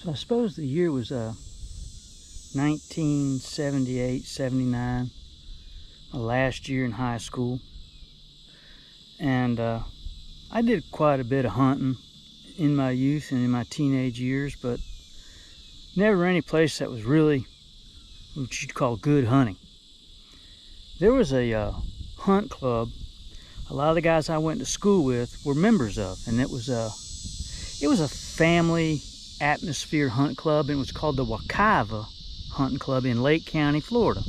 So I suppose the year was 1978, 79, my last year in high school. And I did quite a bit of hunting in my youth and in my teenage years, but never any place that was really what you'd call good hunting. There was a hunt club a lot of the guys I went to school with were members of, and it was a family atmosphere hunt club, and it was called the Wakaiva Hunting Club in Lake County, Florida.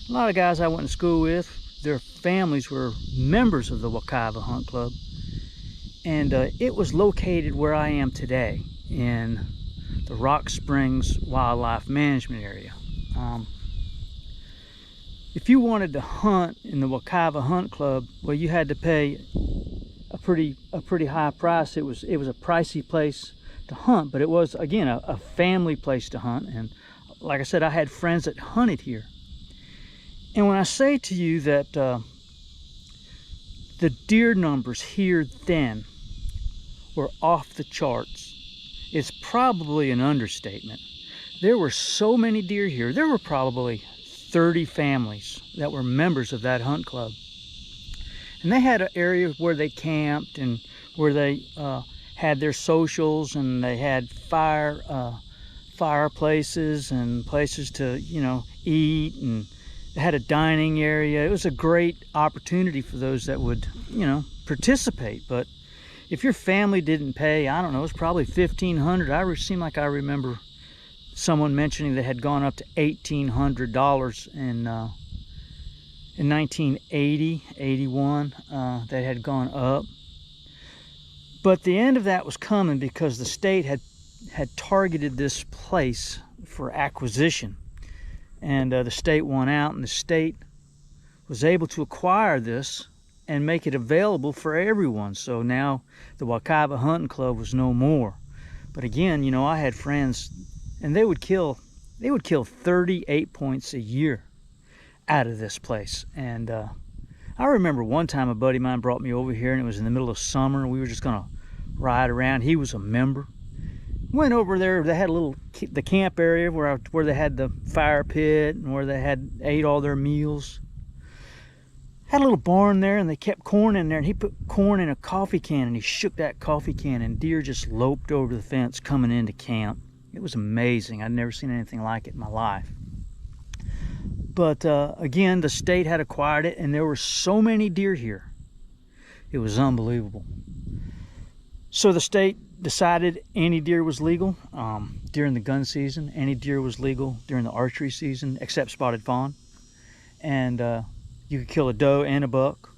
A lot of guys I went to school with, their families were members of the Wakaiva Hunt Club, and it was located where I am today in the Rock Springs Wildlife Management Area. If you wanted to hunt in the Wakaiva Hunt Club, well, you had to pay a pretty high price. It was a pricey place to hunt, but it was, again, a family place to hunt. And like I said, I had friends that hunted here. And when I say to you that the deer numbers here then were off the charts, it's probably an understatement. There were so many deer here. There were probably 30 families that were members of that hunt club. And they had an area where they camped and where they had their socials, and they had fireplaces and places to, eat, and they had a dining area. It was a great opportunity for those that would, participate. But if your family didn't pay, I don't know, it was probably $1,500. I seem like I remember someone mentioning that had gone up to $1,800 in 1980, 81. That had gone up. But the end of that was coming because the state had targeted this place for acquisition. And the state won out, and the state was able to acquire this and make it available for everyone. So now the Wakaiva Hunting Club was no more. But again, I had friends, and they would kill 38 points a year out of this place. And I remember one time a buddy of mine brought me over here, and it was in the middle of summer, and we were just gonna ride around. He was a member. Went over there. They had the camp area where they had the fire pit and where they ate all their meals. Had a little barn there, and they kept corn in there, and he put corn in a coffee can, and he shook that coffee can, and deer just loped over the fence coming into camp. It was amazing. I'd never seen anything like it in my life. But again, the state had acquired it, and there were so many deer here. It was unbelievable. So the state decided any deer was legal during the gun season. Any deer was legal during the archery season, except spotted fawn. And you could kill a doe and a buck.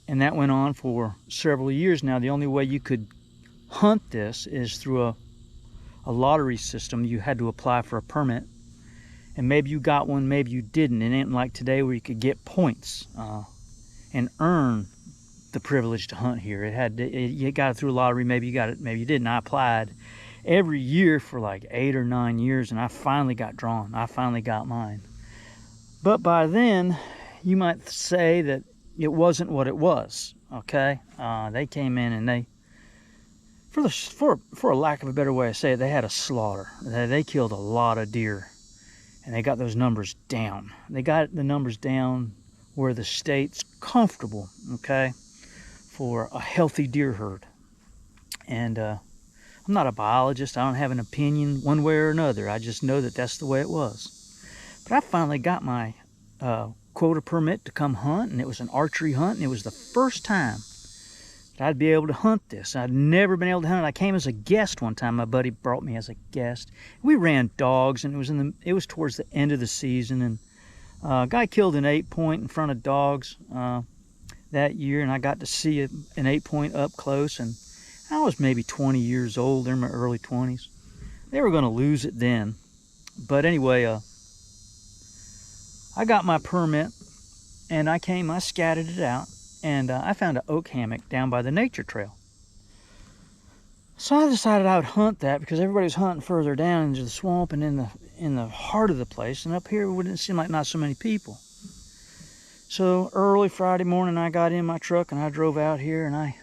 And that went on for several years. Now, the only way you could hunt this is through a lottery system. You had to apply for a permit, and maybe you got one, maybe you didn't. It ain't like today where you could get points and earn the privilege to hunt here. You got it through a lottery, maybe you got it, maybe you didn't. I applied every year for like 8 or 9 years, and I finally got drawn. I finally got mine. But by then, you might say that it wasn't what it was. Okay, they came in, and they, for a lack of a better way to say it, they had a slaughter. They killed a lot of deer, and they got those numbers down. They got the numbers down where the state's comfortable, okay, for a healthy deer herd. And I'm not a biologist. I don't have an opinion one way or another. I just know that that's the way it was. But I finally got my quota permit to come hunt, and it was an archery hunt, and it was the first time that I'd be able to hunt this. I'd never been able to hunt it. I came as a guest one time. My buddy brought me as a guest. We ran dogs, and it was towards the end of the season, and a guy killed an 8-point in front of dogs that year, and I got to see an 8-point up close, and I was maybe 20 years old. They're in my early 20s. They were going to lose it then. But anyway, I got my permit, and I scattered it out, and I found an oak hammock down by the nature trail. So I decided I would hunt that because everybody was hunting further down into the swamp and in the heart of the place, and up here it wouldn't seem like not so many people. So early Friday morning, I got in my truck and I drove out here, and I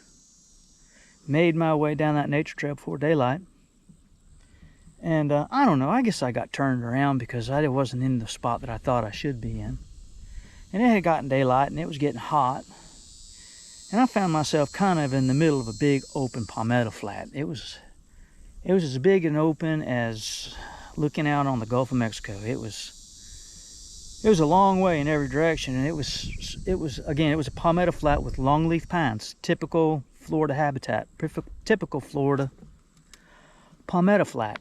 made my way down that nature trail before daylight. And I don't know, I guess I got turned around because I wasn't in the spot that I thought I should be in. And it had gotten daylight and it was getting hot. And I found myself kind of in the middle of a big open palmetto flat. It was as big and open as looking out on the Gulf of Mexico. It was a long way in every direction, and it was a palmetto flat with longleaf pines, typical Florida habitat, typical Florida palmetto flat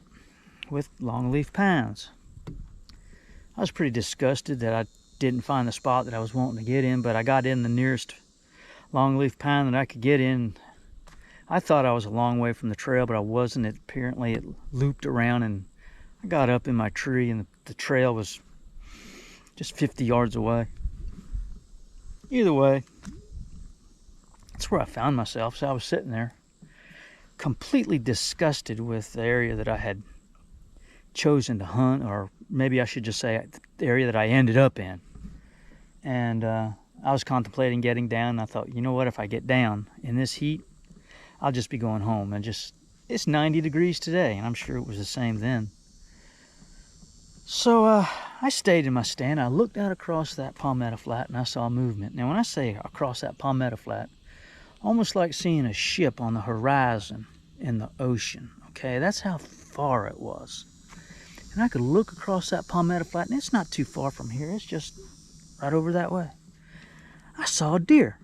with longleaf pines. I was pretty disgusted that I didn't find the spot that I was wanting to get in, but I got in the nearest longleaf pine that I could get in. I thought I was a long way from the trail, but I wasn't. Apparently it looped around, and I got up in my tree, and the trail was just 50 yards away. Either way, that's where I found myself. So I was sitting there completely disgusted with the area that I had chosen to hunt, or maybe I should just say the area that I ended up in. And I was contemplating getting down, and I thought, you know what, if I get down in this heat, I'll just be going home. And it's 90 degrees today, and I'm sure it was the same then. So I stayed in my stand. I looked out across that palmetto flat, and I saw movement. Now when I say across that palmetto flat, almost like seeing a ship on the horizon in the ocean. Okay, that's how far it was. And I could look across that palmetto flat, and it's not too far from here. It's just right over that way. I saw a deer.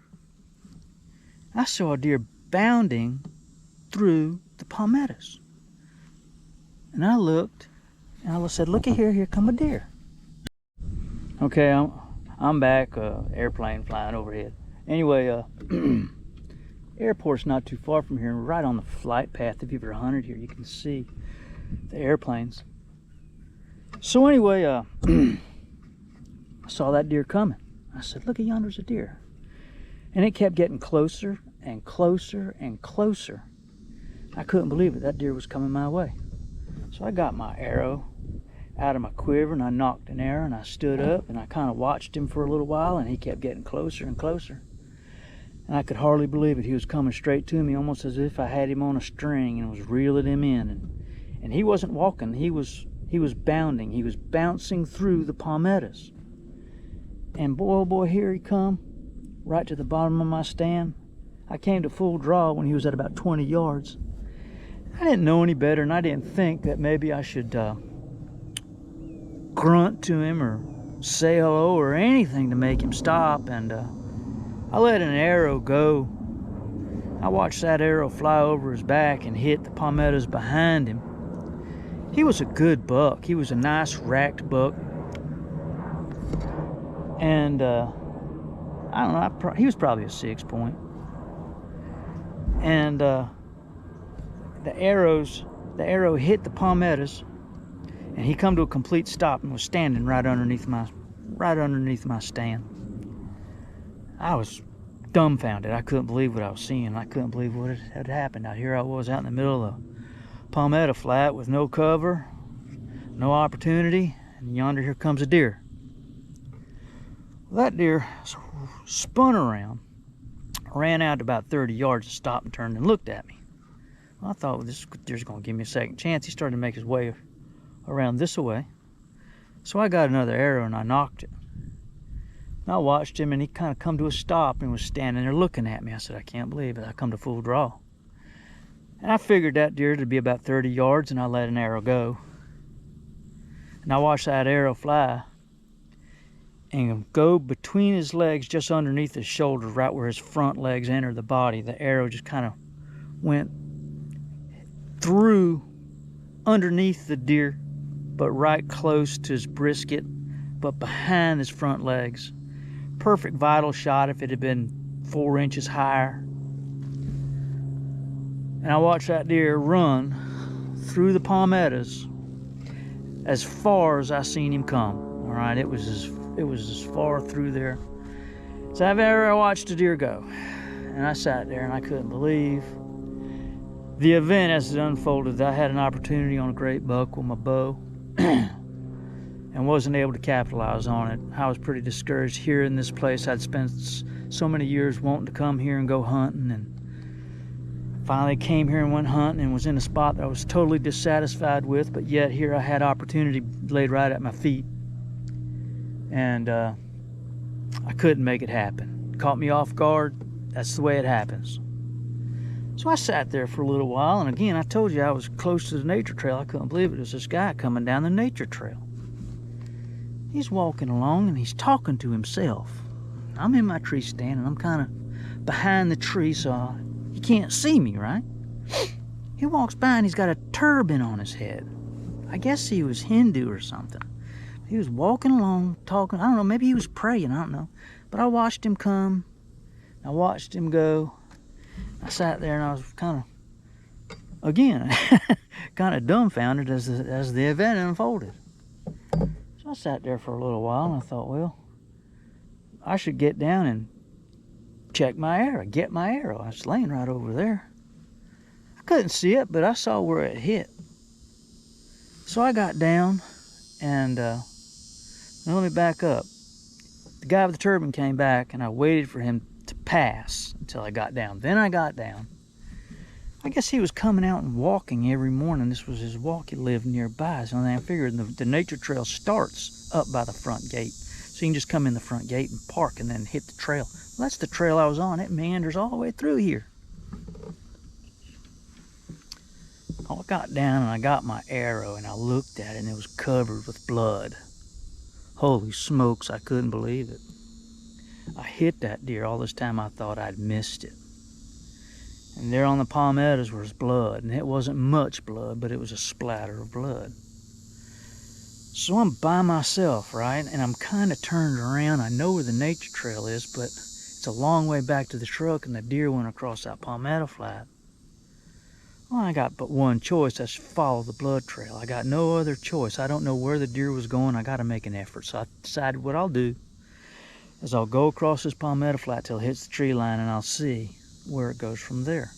I saw a deer bounding through the palmettos. And I looked, and I said, "Look at here, here come a deer." Okay, I'm back, airplane flying overhead. Anyway, airport's not too far from here, and right on the flight path. If you've ever hunted here, you can see the airplanes. So anyway, I saw that deer coming. I said, "Look, yonder's a deer." And it kept getting closer and closer and closer. I couldn't believe it. That deer was coming my way. So I got my arrow out of my quiver, and I knocked an arrow, and I stood up, and I kind of watched him for a little while, and he kept getting closer and closer. And I could hardly believe it. He was coming straight to me, almost as if I had him on a string and was reeling him in. And he wasn't walking. He was bounding. He was bouncing through the palmettos. And boy, oh boy, here he come, right to the bottom of my stand. I came to full draw when he was at about 20 yards. I didn't know any better, and I didn't think that maybe I should grunt to him or say hello or anything to make him stop. And I let an arrow go. I watched that arrow fly over his back and hit the palmettos behind him. He was a good buck. He was a nice racked buck. And I don't know, he was probably a 6-point. And the arrow hit the palmettos, and he come to a complete stop and was standing right underneath my stand. I was dumbfounded. I couldn't believe what I was seeing. I couldn't believe what had happened. Out here I was out in the middle of a palmetto flat with no cover, no opportunity, and yonder here comes a deer. Well, that deer spun around, ran out about 30 yards, stopped and turned and looked at me. Well, I thought, well, this deer's going to give me a second chance. He started to make his way around this way. So I got another arrow and I knocked it. And I watched him, and he kind of come to a stop and was standing there looking at me. I said, I can't believe it. I come to full draw. And I figured that deer to be about 30 yards, and I let an arrow go. And I watched that arrow fly and go between his legs, just underneath his shoulder, right where his front legs enter the body. The arrow just kind of went through underneath the deer, but right close to his brisket, but behind his front legs. Perfect vital shot if it had been 4 inches higher. And I watched that deer run through the palmettos as far as I seen him come. All right, it was as far through there as I've ever watched a deer go. And I sat there and I couldn't believe the event as it unfolded. I had an opportunity on a great buck with my bow and wasn't able to capitalize on it. I was pretty discouraged here in this place. I'd spent so many years wanting to come here and go hunting, and Finally came here and went hunting and was in a spot that I was totally dissatisfied with, but yet here I had opportunity laid right at my feet. And I couldn't make it happen. Caught me off guard. That's the way it happens. So I sat there for a little while, and again, I told you I was close to the nature trail. I couldn't believe it. It was this guy coming down the nature trail. He's walking along and he's talking to himself. I'm in my tree stand and I'm kind of behind the tree, so he can't see me, right? He walks by and he's got a turban on his head. I guess he was Hindu or something. He was walking along, talking. I don't know, maybe he was praying, I don't know. But I watched him come. I watched him go. I sat there and I was kind of, again, kind of dumbfounded as the event unfolded. So I sat there for a little while and I thought, well, I should get down and check my arrow, get my arrow. I was laying right over there. I couldn't see it, but I saw where it hit. So I got down and now let me back up. The guy with the turban came back and I waited for him to pass until I got down. Then I got down. I guess he was coming out and walking every morning. This was his walk. He lived nearby. So I figured the nature trail starts up by the front gate. So you can just come in the front gate and park and then hit the trail. Well, that's the trail I was on. It meanders all the way through here. I got down and I got my arrow and I looked at it and it was covered with blood. Holy smokes, I couldn't believe it. I hit that deer. All this time I thought I'd missed it. And there on the palmettos was blood, and it wasn't much blood, but it was a splatter of blood. So I'm by myself, right? And I'm kind of turned around. I know where the nature trail is, but it's a long way back to the truck, and the deer went across that palmetto flat. Well, I got but one choice. That's follow the blood trail. I got no other choice. I don't know where the deer was going. I got to make an effort. So I decided what I'll do is I'll go across this palmetto flat till it hits the tree line, and I'll see where it goes from there.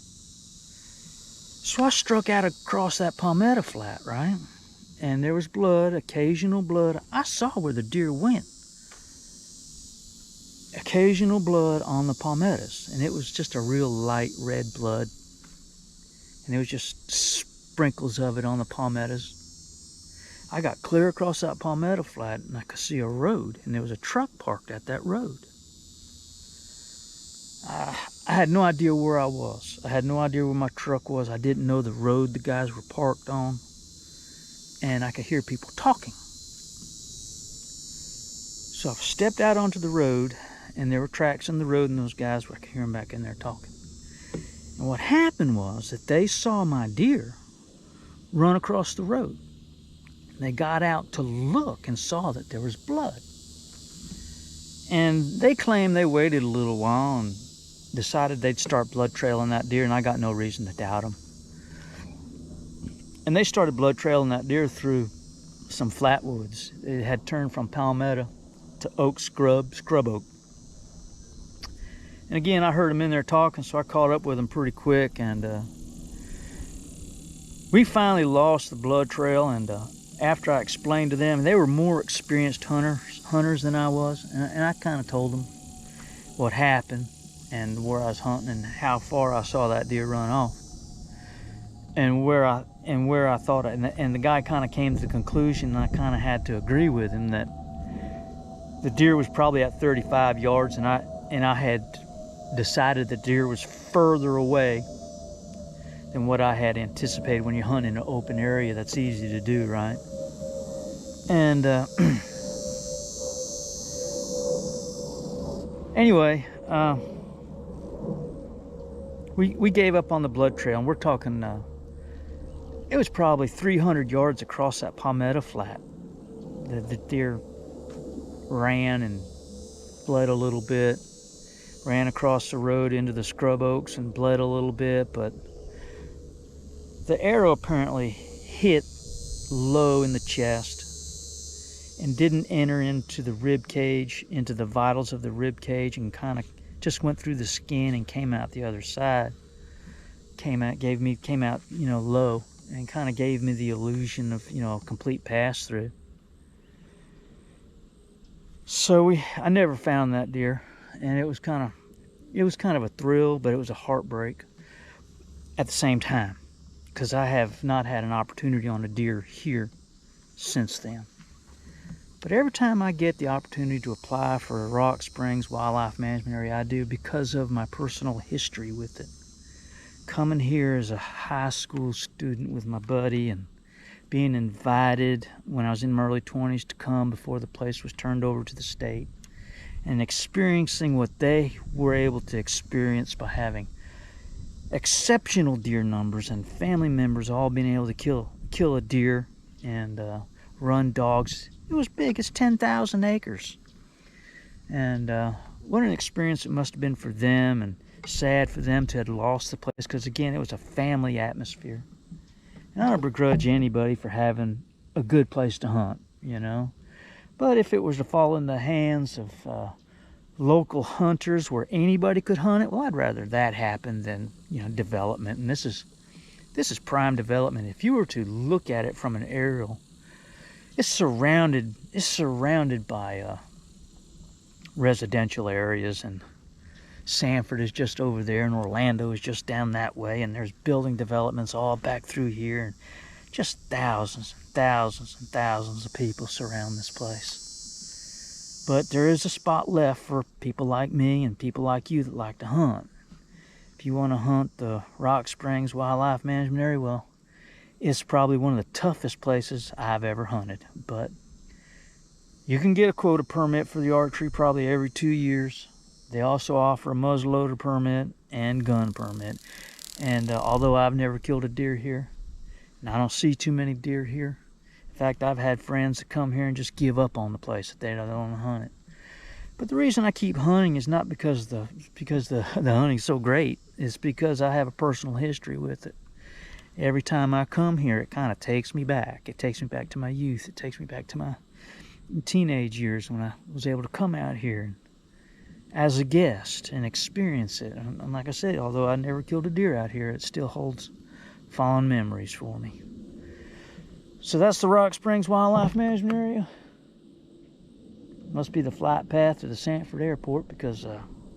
So I struck out across that palmetto flat, right? And there was blood, occasional blood. I saw where the deer went. Occasional blood on the palmettos, and it was just a real light red blood. And there was just sprinkles of it on the palmettos. I got clear across that palmetto flat and I could see a road, and there was a truck parked at that road. I had no idea where I was. I had no idea where my truck was. I didn't know the road the guys were parked on. And I could hear people talking. So I stepped out onto the road, and there were tracks in the road, and those guys, I could hear them back in there talking. And what happened was that they saw my deer run across the road. They got out to look and saw that there was blood. And they claimed they waited a little while and decided they'd start blood trailing that deer, and I got no reason to doubt them. And they started blood trailing that deer through some flatwoods. It had turned from palmetto to oak scrub oak. And again, I heard them in there talking, so I caught up with them pretty quick, and we finally lost the blood trail. And after I explained to them, they were more experienced hunters than I was, and I kind of told them what happened and where I was hunting and how far I saw that deer run off, and where I thought it. And the guy kind of came to the conclusion, and I kind of had to agree with him, that the deer was probably at 35 yards, and I had decided the deer was further away than what I had anticipated. When you hunt in an open area, that's easy to do, right? And anyway, we gave up on the blood trail, and we're talking, it was probably 300 yards across that palmetto flat. The deer ran and bled a little bit, ran across the road into the scrub oaks and bled a little bit, but the arrow apparently hit low in the chest and didn't enter into the rib cage, into the vitals of the rib cage, and kind of just went through the skin and came out the other side. Came out, low, and kind of gave me the illusion of, a complete pass through. So I never found that deer, and it was kind of a thrill, but it was a heartbreak. at the same time, because I have not had an opportunity on a deer here since then. But every time I get the opportunity to apply for a Rock Springs Wildlife Management Area, I do, because of my personal history with it. Coming here as a high school student with my buddy and being invited when I was in my early 20s to come before the place was turned over to the state, and experiencing what they were able to experience by having exceptional deer numbers and family members all being able to kill a deer and run dogs. It was big. It's 10,000 acres. And what an experience it must have been for them, and sad for them to have lost the place, because again, it was a family atmosphere. And I don't begrudge anybody for having a good place to hunt, you know. But if it was to fall in the hands of local hunters where anybody could hunt it, well, I'd rather that happen than, you know, development. And this is prime development. If you were to look at it from an aerial, it's surrounded by residential areas, and Sanford is just over there, and Orlando is just down that way, and there's building developments all back through here, and just thousands and thousands and thousands of people surround this place. But there is a spot left for people like me and people like you that like to hunt. If you want to hunt the Rock Springs Wildlife Management Area, well, it's probably one of the toughest places I've ever hunted. But you can get a quota permit for the archery probably every 2 years. They also offer a muzzleloader permit and gun permit. And although I've never killed a deer here, and I don't see too many deer here, in fact, I've had friends that come here and just give up on the place, that they don't want to hunt it. But the reason I keep hunting is not because the hunting's so great. It's because I have a personal history with it. Every time I come here, it kind of takes me back. It takes me back to my youth. It takes me back to my teenage years when I was able to come out here as a guest and experience it. And like I said, although I never killed a deer out here, it still holds fond memories for me. So that's the Rock Springs Wildlife Management Area. Must be the flight path to the Sanford Airport, because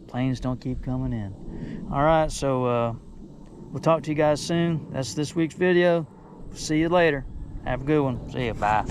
planes don't keep coming in. All right, so we'll talk to you guys soon. That's this week's video. See you later. Have a good one. See you. Bye.